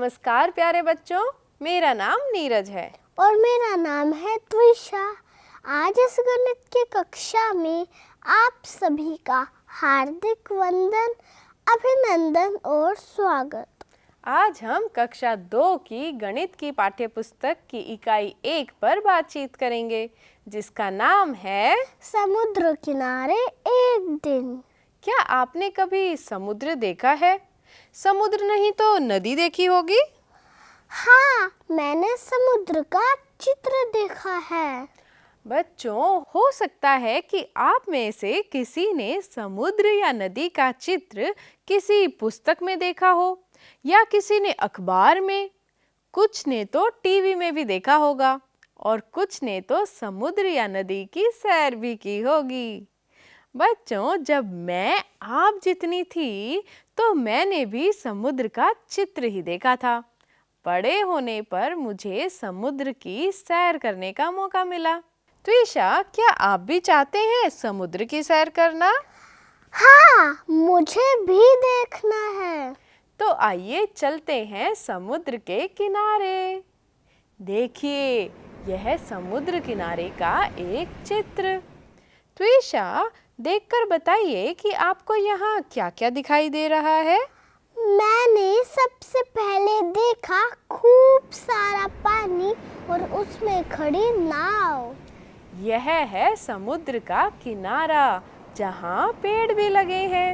नमस्कार प्यारे बच्चों, मेरा नाम नीरज है। और मेरा नाम है त्विषा। आज इस गणित की कक्षा में आप सभी का हार्दिक वंदन, अभिनंदन और स्वागत। आज हम कक्षा 2 की गणित की पाठ्यपुस्तक की इकाई 1 पर बातचीत करेंगे, जिसका नाम है समुद्र किनारे एक दिन। क्या आपने कभी समुद्र देखा है? समुद्र नहीं तो नदी देखी होगी। हाँ, मैंने समुद्र का चित्र देखा है। बच्चों, हो सकता है कि आप में से किसी ने समुद्र या नदी का चित्र किसी पुस्तक में देखा हो या किसी ने अखबार में, कुछ ने तो टीवी में भी देखा होगा और कुछ ने तो समुद्र या नदी की सैर भी की होगी। बच्चों, जब मैं आप जितनी थी तो मैंने भी समुद्र का चित्र ही देखा था। बड़े होने पर मुझे समुद्र की सैर करने का मौका मिला। त्विषा, क्या आप भी चाहते हैं समुद्र की सैर करना? हाँ, मुझे भी देखना है। तो आइए चलते हैं समुद्र के किनारे। देखिए, यह समुद्र किनारे का एक चित्र। त्विषा, देखकर बताइए कि आपको यहाँ क्या-क्या दिखाई दे रहा है? मैंने सबसे पहले देखा खूब सारा पानी और उसमें खड़ी नाव। यह है समुद्र का किनारा, जहाँ पेड़ भी लगे हैं।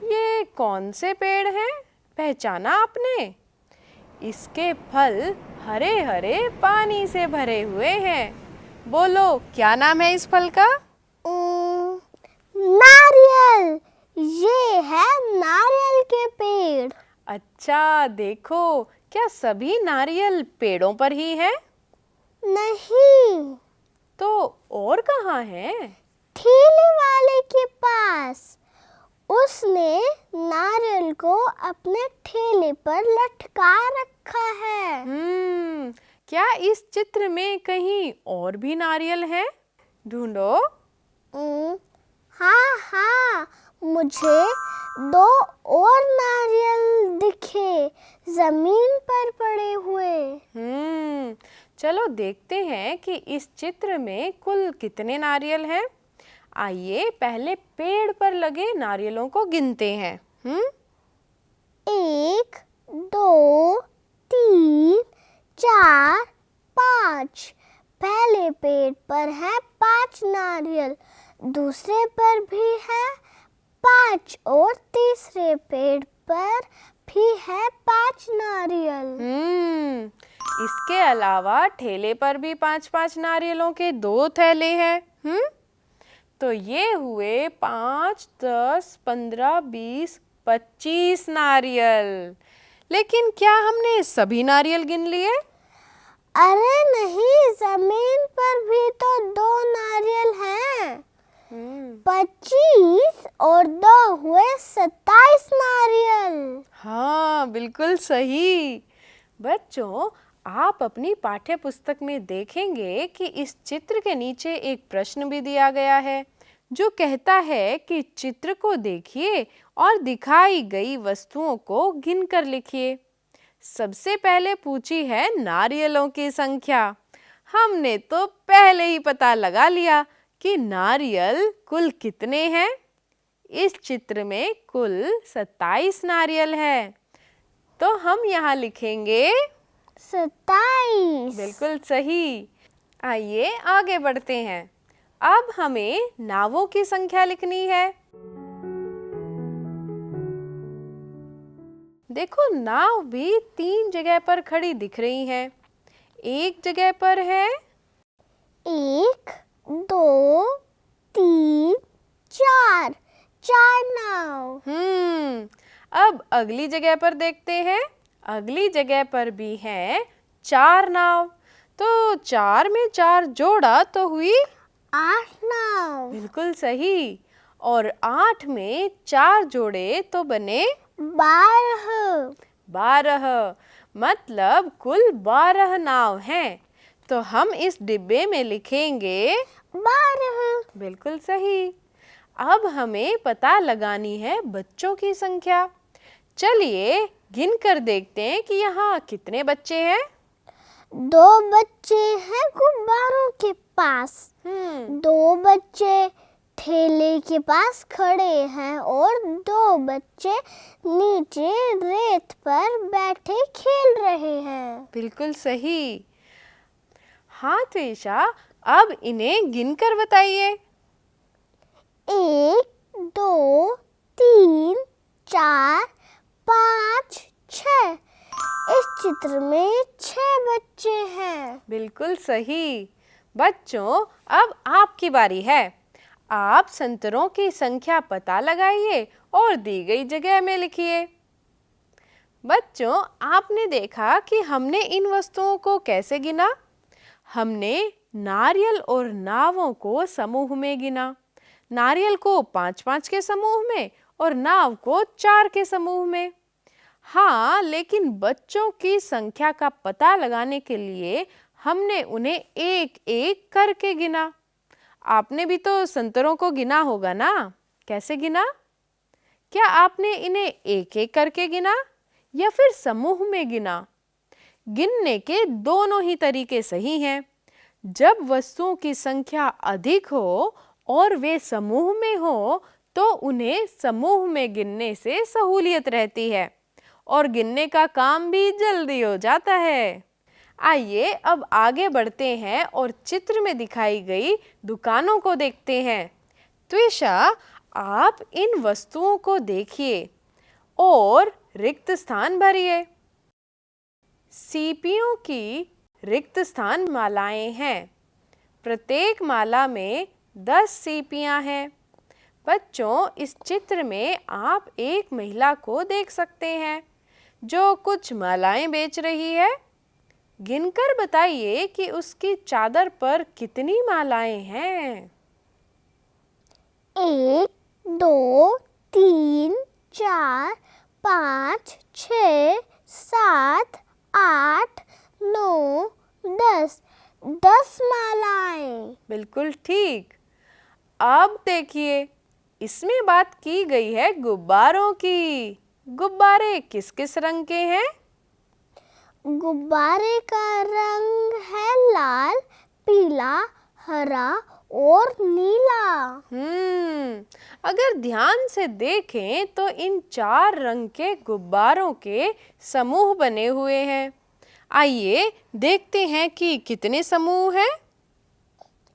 ये कौन से पेड़ हैं? पहचाना आपने? इसके फल हरे हरे पानी से भरे हुए हैं। बोलो, क्या नाम है इस फल का? नारियल। ये है नारियल के पेड़। अच्छा, देखो, क्या सभी नारियल पेड़ों पर ही है? नहीं, तो और कहाँ है? ठेले वाले के पास। उसने नारियल को अपने ठेले पर लटका रखा है। क्या इस चित्र में कहीं और भी नारियल है? ढूंढो। हाँ, मुझे 2 और नारियल दिखे, जमीन पर पड़े हुए। चलो देखते हैं कि इस चित्र में कुल कितने नारियल हैं। आइए पहले पेड़ पर लगे नारियलों को गिनते हैं। 1, 2, 3, 4, 5। पहले पेड़ पर है 5 नारियल, दूसरे पर भी है 5 और तीसरे पेड़ पर भी है 5 नारियल। इसके अलावा ठेले पर भी 5-5 नारियलों के 2 थैले हैं। तो ये हुए 5, 10, 15, 20, 25 नारियल। लेकिन क्या हमने सभी नारियल गिन लिए? अरे नहीं, जमीन पर भी तो 2 नारियल हैं। 25 और 2 हुए 27 नारियल। हाँ, बिल्कुल सही। बच्चों, आप अपनी पाठ्य पुस्तक में देखेंगे कि इस चित्र के नीचे एक प्रश्न भी दिया गया है, जो कहता है कि चित्र को देखिए और दिखाई गई वस्तुओं को गिनकर लिखिए। सबसे पहले पूछी है नारियलों की संख्या। हमने तो पहले ही पता लगा लिया कि नारियल कुल कितने हैं। इस चित्र में कुल 27 नारियल है। तो हम यहाँ लिखेंगे 27। बिल्कुल सही। आइए आगे बढ़ते हैं। अब हमें नावों की संख्या लिखनी है। देखो, नाव भी 3 जगह पर खड़ी दिख रही हैं। एक जगह पर है 1, 2, 3, 4। 4 नाव। अब अगली जगह पर देखते हैं। अगली जगह पर भी हैं 4 नाव। तो 4 में 4 जोड़ा तो हुई 8 नाव। बिल्कुल सही। और 8 में 4 जोड़े तो बने 12। 12। मतलब कुल 12 नाव हैं। तो हम इस डिब्बे में लिखेंगे 12। बिल्कुल सही। अब हमें पता लगानी है बच्चों की संख्या। चलिए गिन कर देखते हैं कि यहाँ कितने बच्चे हैं। 2 बच्चे हैं गुब्बारों के पास। 2 बच्चे ठेले के पास खड़े हैं और 2 बच्चे नीचे रेत पर बैठे खेल रहे हैं। बिल्कुल सही। हाँ त्विषा, अब इन्हें गिनकर बताइए। 1 2 3 4 5 6। इस चित्र में 6 बच्चे हैं। बिल्कुल सही। बच्चों, अब आपकी बारी है। आप संतरों की संख्या पता लगाइए और दी गई जगह में लिखिए। बच्चों, आपने देखा कि हमने इन वस्तुओं को कैसे गिना। हमने नारियल और नावों को समूह में गिना। नारियल को 5-5 के समूह में और नाव को 4 के समूह में। हाँ, लेकिन बच्चों की संख्या का पता लगाने के लिए हमने उन्हें एक-एक करके गिना। आपने भी तो संतरों को गिना होगा ना? कैसे गिना? क्या आपने इन्हें एक-एक करके गिना या फिर समूह में गिना? गिनने के दोनों ही तरीके सही हैं। जब वस्तुओं की संख्या अधिक हो और वे समूह में हो, तो उन्हें समूह में गिनने से सहूलियत रहती है और गिनने का काम भी जल्दी हो जाता है। आइए अब आगे बढ़ते हैं और चित्र में दिखाई गई दुकानों को देखते हैं। त्विषा, आप इन वस्तुओं को देखिए और रिक्त स्थान भरिए। सीपियों की रिक्त स्थान मालाएं हैं। प्रत्येक माला में 10 सीपियां हैं। बच्चों, इस चित्र में आप एक महिला को देख सकते हैं जो कुछ मालाएं बेच रही है। गिनकर बताइए कि उसकी चादर पर कितनी मालाएं हैं। 1 2 3 4 5 6 7 8 9 10। 10 मालाएं। बिल्कुल ठीक। अब देखिए, इसमें बात की गई है गुब्बारों की। गुब्बारे किस किस रंग के हैं? गुब्बारे का रंग है लाल, पीला, हरा और नीला। अगर ध्यान से देखें तो इन 4 रंग के गुब्बारों के समूह बने हुए हैं। आइए देखते हैं कि कितने समूह हैं।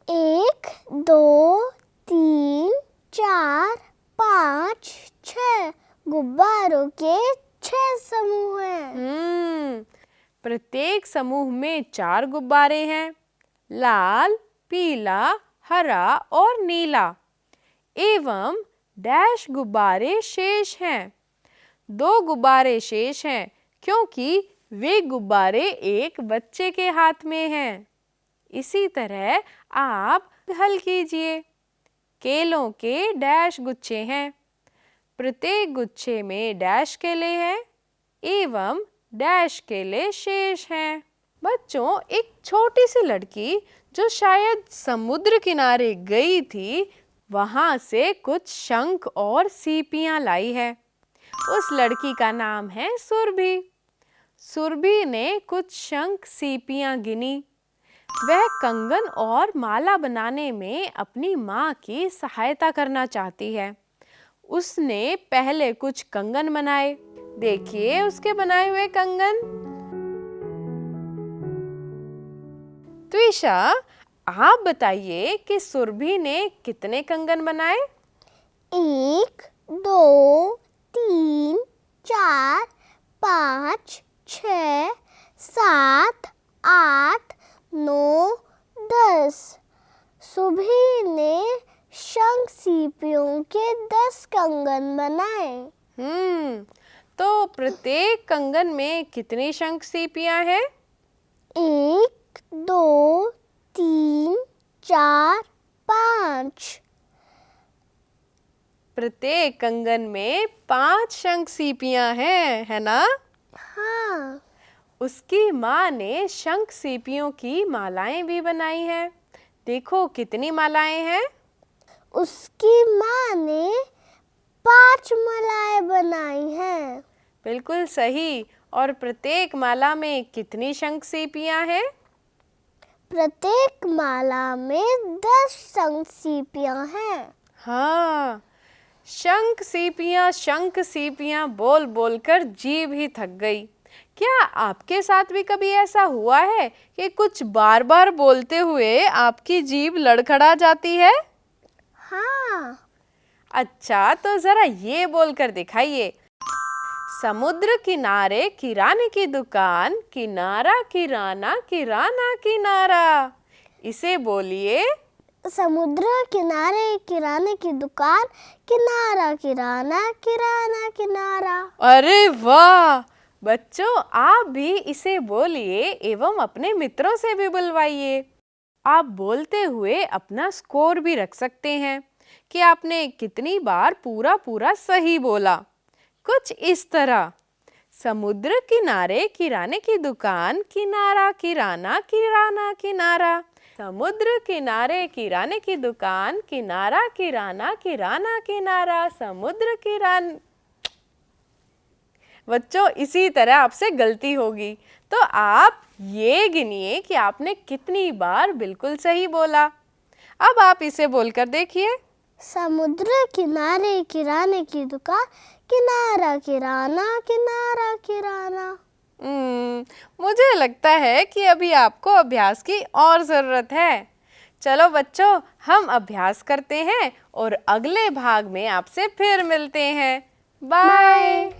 1 2 3 4 5 6। गुब्बारों के 6 समूह हैं। प्रत्येक समूह में 4 गुब्बारे हैं, लाल, पीला, हरा और नीला, एवं डैश गुब्बारे शेष हैं। 2 गुब्बारे शेष हैं क्योंकि वे गुब्बारे एक बच्चे के हाथ में हैं। इसी तरह आप हल कीजिए। केलों के डैश गुच्छे हैं। प्रत्येक गुच्छे में डैश केले हैं एवं डैश केले शेष हैं। बच्चों, एक छोटी सी लड़की जो शायद समुद्र किनारे गई थी, वहां से कुछ शंख और सीपियां लाई है। उस लड़की का नाम है सुरभि। सुरभि ने कुछ शंख सीपियां गिनी। वह कंगन और माला बनाने में अपनी माँ की सहायता करना चाहती है। उसने पहले कुछ कंगन बनाए। देखिए उसके बनाए हुए कंगन। त्विषा, आप बताइए कि सुरभि ने कितने कंगन बनाए? 1 2 3 4 5 6 7 8 9 10। सुरभि ने शंख सीपियों के 10 कंगन बनाए। तो प्रत्येक कंगन में कितनी शंख सीपियां हैं? 1 2 3 4 5। प्रत्येक कंगन में 5 शंख सीपियां हैं, है ना? हाँ। उसकी माँ ने शंख सीपियों की मालाएं भी बनाई हैं। देखो कितनी मालाएं हैं? उसकी माँ ने 5 मालाएं बनाई हैं। बिल्कुल सही। और प्रत्येक माला में कितनी शंख सीपियां हैं? प्रत्येक माला में 10 शंख सीपियां हैं। हाँ, शंख सीपियां बोल बोलकर जीभ ही थक गई। क्या आपके साथ भी कभी ऐसा हुआ है कि कुछ बार बार बोलते हुए आपकी जीभ लड़खड़ा जाती है? हाँ। अच्छा, तो जरा ये बोलकर दिखाइए। समुद्र किनारे किराने की दुकान, किनारा किराना किराना किनारा। इसे बोलिए। समुद्र किनारे किराने की दुकान, किनारा किराना किराना किनारा। अरे वाह बच्चों, आप भी इसे बोलिए एवं अपने मित्रों से भी बुलवाइए। आप बोलते हुए अपना स्कोर भी रख सकते हैं कि आपने कितनी बार पूरा पूरा सही बोला। कुछ इस तरह, समुद्र किनारे किराने की दुकान, किनारा किराना किराना किनारा। समुद्र किनारे किराने की दुकान, किनारा किराना किराना किनारा। समुद्र किराना। बच्चों, इसी तरह आपसे गलती होगी तो आप ये गिनिए कि आपने कितनी बार बिल्कुल सही बोला। अब आप इसे बोलकर देखिए। समुद्र किनारे किराने की दुकान, किनारा किराना किनारा किराना। मुझे लगता है कि अभी आपको अभ्यास की और ज़रूरत है। चलो बच्चों, हम अभ्यास करते हैं और अगले भाग में आपसे फिर मिलते हैं। बाय।